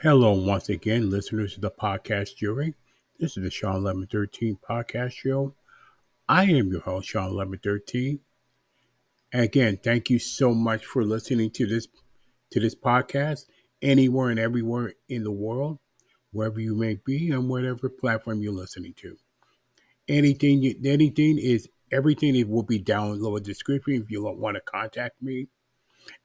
Hello, once again, listeners of the podcast jury. This is the Shawn1113 podcast show. I am your host, Shawn1113. And again, thank you so much for listening to this podcast, anywhere and everywhere in the world, wherever you may be, and whatever platform you're listening to. Everything it will be down in the lower description if you want to contact me,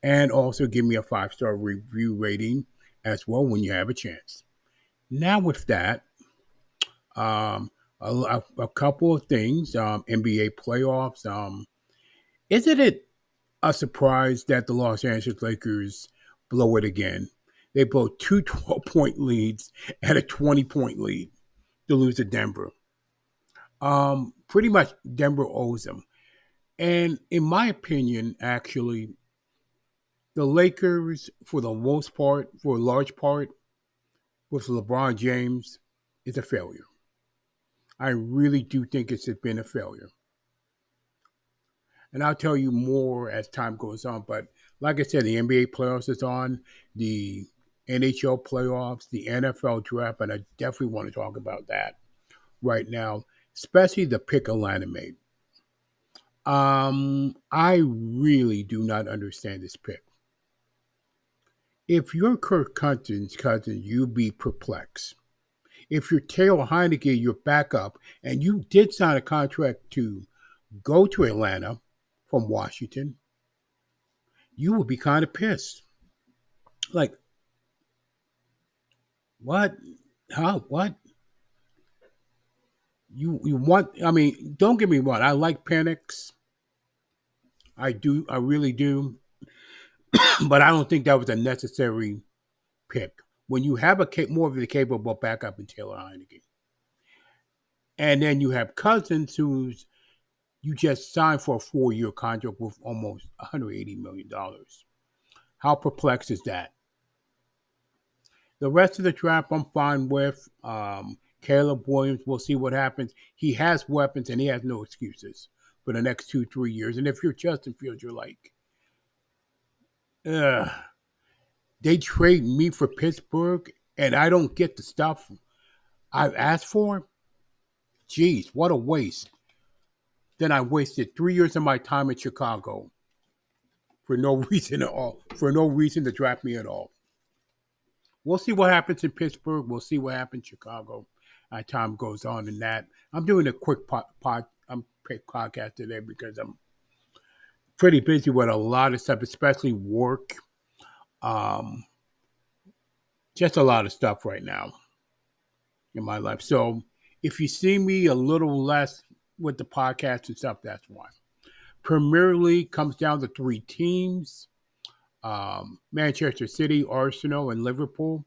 and also give me a 5-star review rating as well when you have a chance. Now with that, Um, a couple of things. NBA playoffs. Isn't it a surprise that the Los Angeles Lakers blow it again? They blow two 12-point leads and a 20-point lead to lose to Denver. Pretty much Denver owes them. And in my opinion, actually, the Lakers, for the most part, for a large part, with LeBron James, is a failure. I really do think it's been a failure. And I'll tell you more as time goes on. But like I said, the NBA playoffs is on, the NHL playoffs, the NFL draft, and I definitely want to talk about that right now, especially the pick Atlanta made. I really do not understand this pick. If you're Kirk Cousins, you'd be perplexed. If you're Taylor Heineke, your backup, and you did sign a contract to go to Atlanta from Washington, you would be kind of pissed. Like, what? How? What? You want? I mean, don't get me wrong. I like Penix. I do. I really do. But I don't think that was a necessary pick when you have more of a capable backup in Taylor Heineke, and then you have Cousins, who's you just signed for a 4-year contract with almost $180 million. How perplexed is that? The rest of the draft, I'm fine with. Caleb Williams, we'll see what happens. He has weapons and he has no excuses for the next 2-3 years. And if you're Justin Fields, you're like, ugh. They trade me for Pittsburgh and I don't get the stuff I've asked for? Jeez, what a waste. Then I wasted 3 years of my time in Chicago for no reason at all, for no reason to draft me at all. We'll see what happens in Pittsburgh. We'll see what happens in Chicago as time goes on in that. I'm doing a quick podcast today because I'm pretty busy with a lot of stuff, especially work. Just a lot of stuff right now in my life. So if you see me a little less with the podcast and stuff, that's why. Premier League comes down to 3 teams. Manchester City, Arsenal, and Liverpool.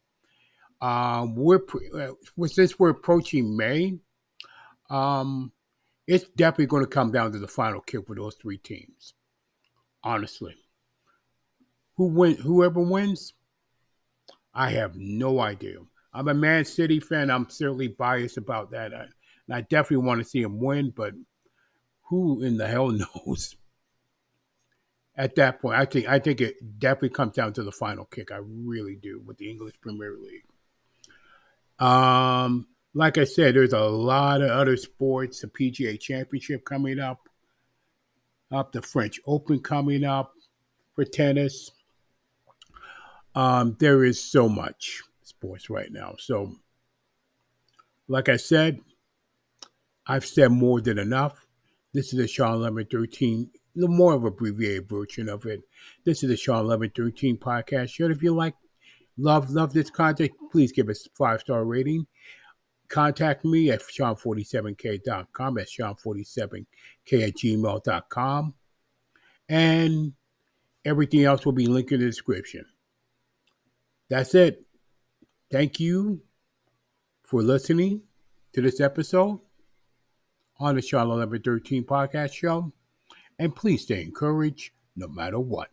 Since we're approaching May, it's definitely going to come down to the final kick for those 3 teams. Honestly, whoever wins, I have no idea. I'm a Man City fan. I'm certainly biased about that, and I definitely want to see him win. But who in the hell knows? At that point, I think it definitely comes down to the final kick. I really do with the English Premier League. Like I said, there's a lot of other sports. The PGA Championship coming up, the French Open coming up for tennis. There is so much sports right now. So, like I said, I've said more than enough. This is the Shawn1113, the more of abbreviated version of it. This is the Shawn1113 podcast show. If you love this content, please give us a 5-star rating. Contact me at Shawn47k.com. That's Shawn47k@gmail.com. And everything else will be linked in the description. That's it. Thank you for listening to this episode on the Shawn1113 podcast show. And please stay encouraged no matter what.